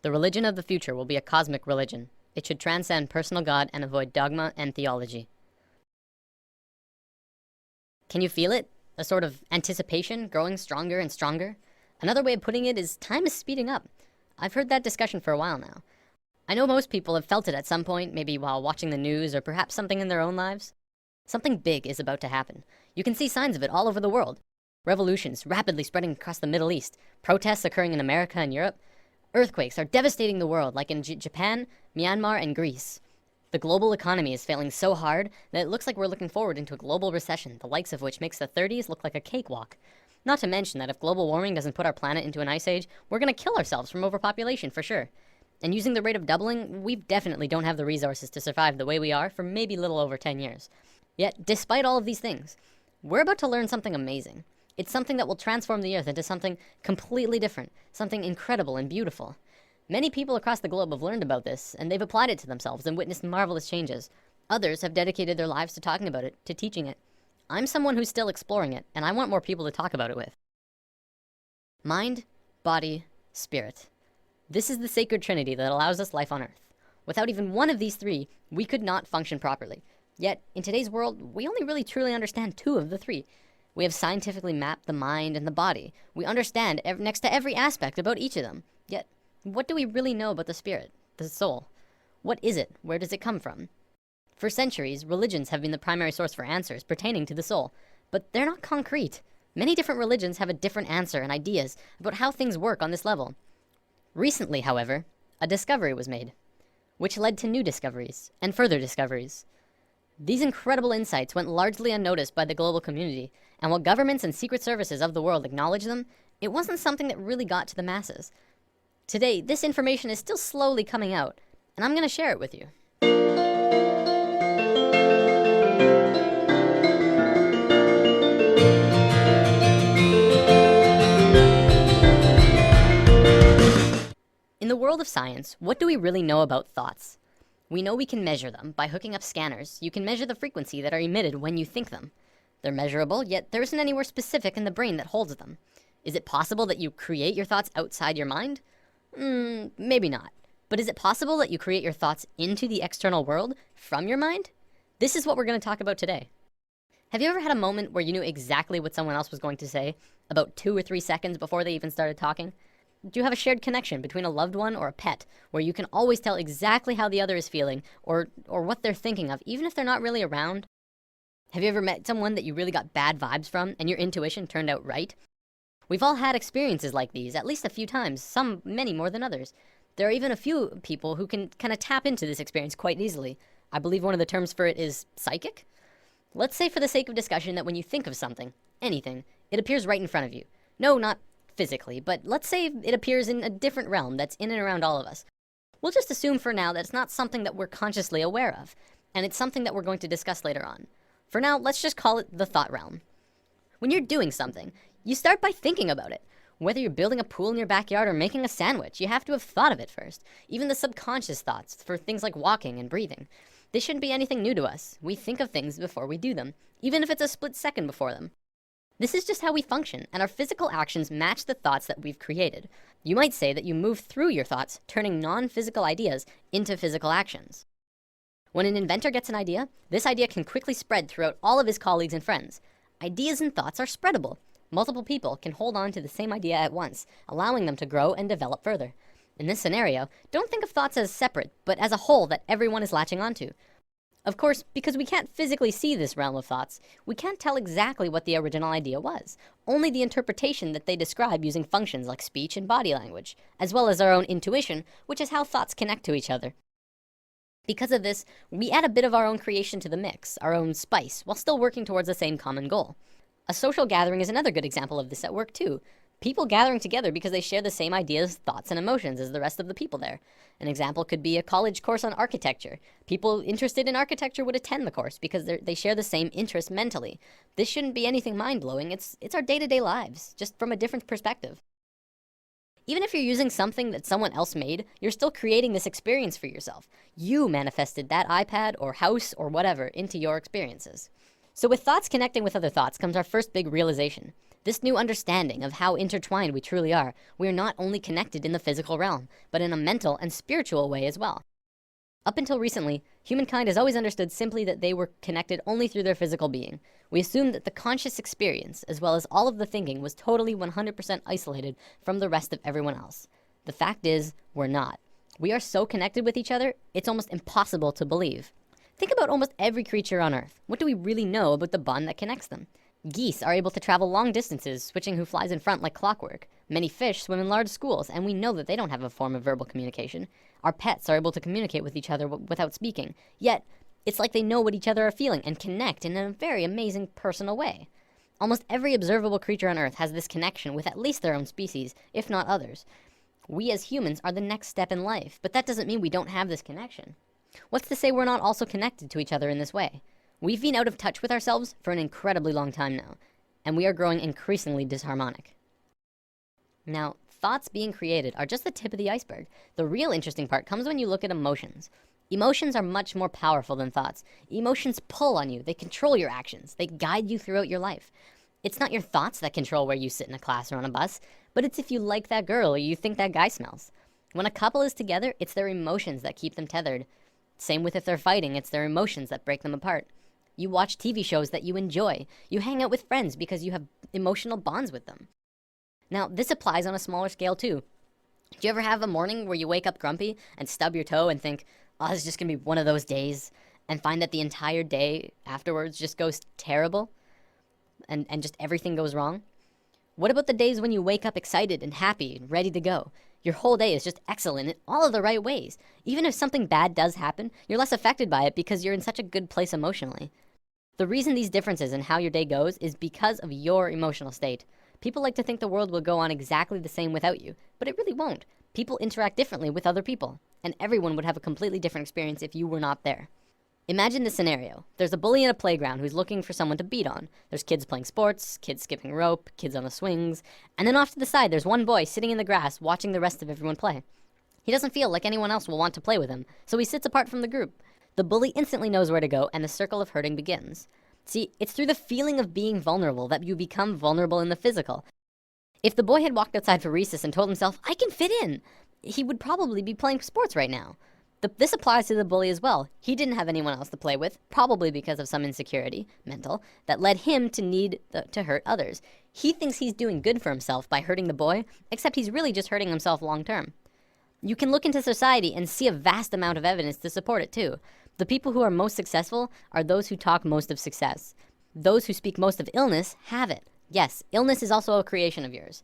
The religion of the future will be a cosmic religion. It should transcend personal God and avoid dogma and theology. Can you feel it? A sort of anticipation growing stronger and stronger? Another way of putting it is time is speeding up. I've heard that discussion for a while now. I know most people have felt it at some point, maybe while watching the news or perhaps something in their own lives. Something big is about to happen. You can see signs of it all over the world. Revolutions rapidly spreading across the Middle East, protests occurring in America and Europe. Earthquakes are devastating the world, like in Japan, Myanmar, and Greece. The global economy is failing so hard that it looks like we're looking forward into a global recession, the likes of which makes the 30s look like a cakewalk. Not to mention that if global warming doesn't put our planet into an ice age, we're gonna kill ourselves from overpopulation for sure. And using the rate of doubling, we definitely don't have the resources to survive the way we are for maybe a little over 10 years. Yet, despite all of these things, we're about to learn something amazing. It's something that will transform the earth into something completely different, something incredible and beautiful. Many people across the globe have learned about this, and they've applied it to themselves and witnessed marvelous changes. Others have dedicated their lives to talking about it, to teaching it. I'm someone who's still exploring it, and I want more people to talk about it with. Mind, body, spirit. This is the sacred trinity that allows us life on earth. Without even one of these three, we could not function properly. Yet, in today's world, we only really truly understand two of the three. We have scientifically mapped the mind and the body. We understand next to every aspect about each of them. Yet, what do we really know about the spirit, the soul? What is it? Where does it come from? For centuries, religions have been the primary source for answers pertaining to the soul, but they're not concrete. Many different religions have a different answer and ideas about how things work on this level. Recently, however, a discovery was made, which led to new discoveries and further discoveries. These incredible insights went largely unnoticed by the global community, and while governments and secret services of the world acknowledged them, it wasn't something that really got to the masses. Today, this information is still slowly coming out, and I'm going to share it with you. In the world of science, what do we really know about thoughts? We know we can measure them. By hooking up scanners, you can measure the frequency that are emitted when you think them. They're measurable, yet there isn't anywhere specific in the brain that holds them. Is it possible that you create your thoughts outside your mind? Maybe not. But is it possible that you create your thoughts into the external world from your mind? This is what we're going to talk about today. Have you ever had a moment where you knew exactly what someone else was going to say about 2 or 3 seconds before they even started talking? Do you have a shared connection between a loved one or a pet where you can always tell exactly how the other is feeling or what they're thinking of, even if they're not really around? Have you ever met someone that you really got bad vibes from and your intuition turned out right? We've all had experiences like these at least a few times, some many more than others. There are even a few people who can kind of tap into this experience quite easily. I believe one of the terms for it is psychic. Let's say for the sake of discussion that when you think of something, anything, it appears right in front of you. No, not physically, but let's say it appears in a different realm that's in and around all of us. We'll just assume for now that it's not something that we're consciously aware of, and it's something that we're going to discuss later on. For now, let's just call it the thought realm. When you're doing something, you start by thinking about it. Whether you're building a pool in your backyard or making a sandwich, you have to have thought of it first. Even the subconscious thoughts for things like walking and breathing. This shouldn't be anything new to us. We think of things before we do them, even if it's a split second before them. This is just how we function, and our physical actions match the thoughts that we've created. You might say that you move through your thoughts, turning non-physical ideas into physical actions. When an inventor gets an idea, this idea can quickly spread throughout all of his colleagues and friends. Ideas and thoughts are spreadable. Multiple people can hold on to the same idea at once, allowing them to grow and develop further. In this scenario, don't think of thoughts as separate, but as a whole that everyone is latching onto. Of course, because we can't physically see this realm of thoughts, we can't tell exactly what the original idea was, only the interpretation that they describe using functions like speech and body language, as well as our own intuition, which is how thoughts connect to each other. Because of this, we add a bit of our own creation to the mix, our own spice, while still working towards the same common goal. A social gathering is another good example of this at work too. People gathering together because they share the same ideas, thoughts, and emotions as the rest of the people there. An example could be a college course on architecture. People interested in architecture would attend the course because they share the same interest mentally. This shouldn't be anything mind-blowing. It's our day-to-day lives, just from a different perspective. Even if you're using something that someone else made, you're still creating this experience for yourself. You manifested that iPad or house or whatever into your experiences. So with thoughts connecting with other thoughts comes our first big realization. This new understanding of how intertwined we truly are, we are not only connected in the physical realm, but in a mental and spiritual way as well. Up until recently, humankind has always understood simply that they were connected only through their physical being. We assumed that the conscious experience, as well as all of the thinking, was totally 100% isolated from the rest of everyone else. The fact is, we're not. We are so connected with each other, it's almost impossible to believe. Think about almost every creature on Earth. What do we really know about the bond that connects them? Geese are able to travel long distances, switching who flies in front like clockwork. Many fish swim in large schools, and we know that they don't have a form of verbal communication. Our pets are able to communicate with each other without speaking. Yet, it's like they know what each other are feeling and connect in a very amazing personal way. Almost every observable creature on Earth has this connection with at least their own species, if not others. We as humans are the next step in life, but that doesn't mean we don't have this connection. What's to say we're not also connected to each other in this way? We've been out of touch with ourselves for an incredibly long time now, and we are growing increasingly disharmonic. Now, thoughts being created are just the tip of the iceberg. The real interesting part comes when you look at emotions. Emotions are much more powerful than thoughts. Emotions pull on you, they control your actions, they guide you throughout your life. It's not your thoughts that control where you sit in a class or on a bus, but it's if you like that girl or you think that guy smells. When a couple is together, it's their emotions that keep them tethered. Same with if they're fighting, it's their emotions that break them apart. You watch TV shows that you enjoy. You hang out with friends because you have emotional bonds with them. Now, this applies on a smaller scale too. Do you ever have a morning where you wake up grumpy and stub your toe and think, oh, this is just gonna be one of those days, and find that the entire day afterwards just goes terrible and just everything goes wrong? What about the days when you wake up excited and happy and ready to go? Your whole day is just excellent in all of the right ways. Even if something bad does happen, you're less affected by it because you're in such a good place emotionally. The reason these differences in how your day goes is because of your emotional state. People like to think the world will go on exactly the same without you, but it really won't. People interact differently with other people, and everyone would have a completely different experience if you were not there. Imagine this scenario. There's a bully in a playground who's looking for someone to beat on. There's kids playing sports, kids skipping rope, kids on the swings, and then off to the side there's one boy sitting in the grass watching the rest of everyone play. He doesn't feel like anyone else will want to play with him, so he sits apart from the group. The bully instantly knows where to go, and the circle of hurting begins. See, it's through the feeling of being vulnerable that you become vulnerable in the physical. If the boy had walked outside for recess and told himself, I can fit in, he would probably be playing sports right now. This applies to the bully as well. He didn't have anyone else to play with, probably because of some insecurity, mental, that led him to need to hurt others. He thinks he's doing good for himself by hurting the boy, except he's really just hurting himself long term. You can look into society and see a vast amount of evidence to support it too. The people who are most successful are those who talk most of success. Those who speak most of illness have it. Yes, illness is also a creation of yours.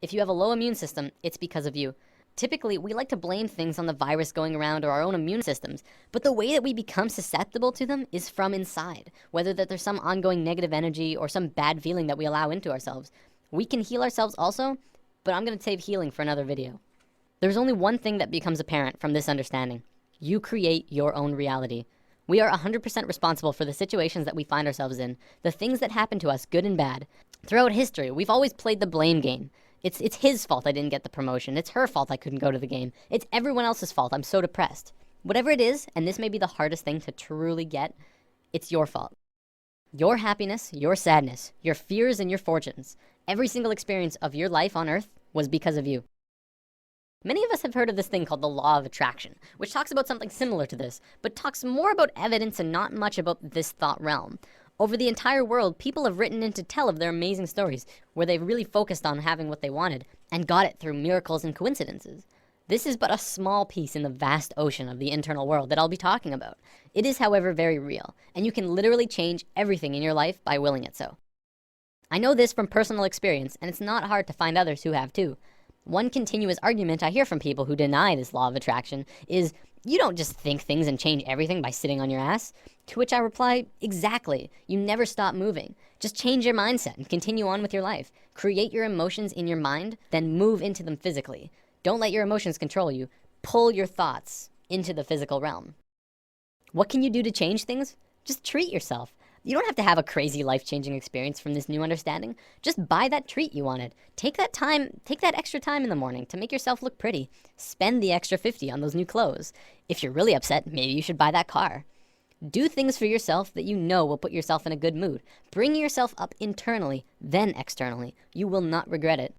If you have a low immune system, it's because of you. Typically, we like to blame things on the virus going around or our own immune systems, but the way that we become susceptible to them is from inside, whether that there's some ongoing negative energy or some bad feeling that we allow into ourselves. We can heal ourselves also, but I'm gonna save healing for another video. There's only one thing that becomes apparent from this understanding. You create your own reality. We are 100% responsible for the situations that we find ourselves in, the things that happen to us, good and bad. Throughout history, we've always played the blame game. It's his fault I didn't get the promotion. It's her fault I couldn't go to the game. It's everyone else's fault I'm so depressed. Whatever it is, and this may be the hardest thing to truly get, it's your fault. Your happiness, your sadness, your fears and your fortunes, every single experience of your life on Earth was because of you. Many of us have heard of this thing called the law of attraction, which talks about something similar to this, but talks more about evidence and not much about this thought realm. Over the entire world, people have written in to tell of their amazing stories, where they've really focused on having what they wanted, and got it through miracles and coincidences. This is but a small piece in the vast ocean of the internal world that I'll be talking about. It is, however, very real, and you can literally change everything in your life by willing it so. I know this from personal experience, and it's not hard to find others who have too. One continuous argument I hear from people who deny this law of attraction is, you don't just think things and change everything by sitting on your ass. To which I reply, exactly. You never stop moving. Just change your mindset and continue on with your life. Create your emotions in your mind, then move into them physically. Don't let your emotions control you. Pull your thoughts into the physical realm. What can you do to change things? Just treat yourself. You don't have to have a crazy life-changing experience from this new understanding. Just buy that treat you wanted. Take that extra time in the morning to make yourself look pretty. Spend the extra $50 on those new clothes. If you're really upset, maybe you should buy that car. Do things for yourself that you know will put yourself in a good mood. Bring yourself up internally, then externally. You will not regret it.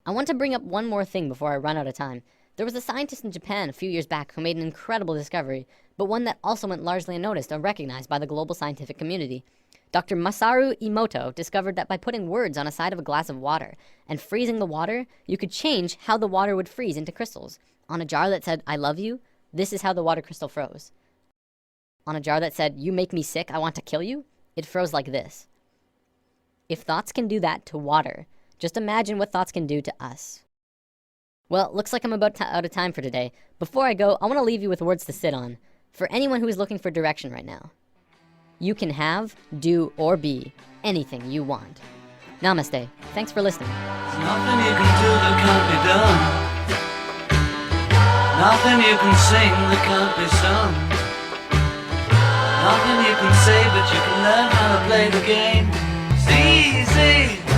I want to bring up one more thing before I run out of time. There was a scientist in Japan a few years back who made an incredible discovery, but one that also went largely unnoticed or recognized by the global scientific community. Dr. Masaru Emoto discovered that by putting words on a side of a glass of water and freezing the water, you could change how the water would freeze into crystals. On a jar that said, "I love you," this is how the water crystal froze. On a jar that said, "You make me sick, I want to kill you," it froze like this. If thoughts can do that to water, just imagine what thoughts can do to us. Well, looks like I'm about out of time for today. Before I go, I want to leave you with words to sit on. For anyone who is looking for direction right now. You can have, do, or be anything you want. Namaste. Thanks for listening. There's nothing you can do that can't be done. Nothing you can sing that can't be sung. Nothing you can say, but you can learn how to play the game. It's easy.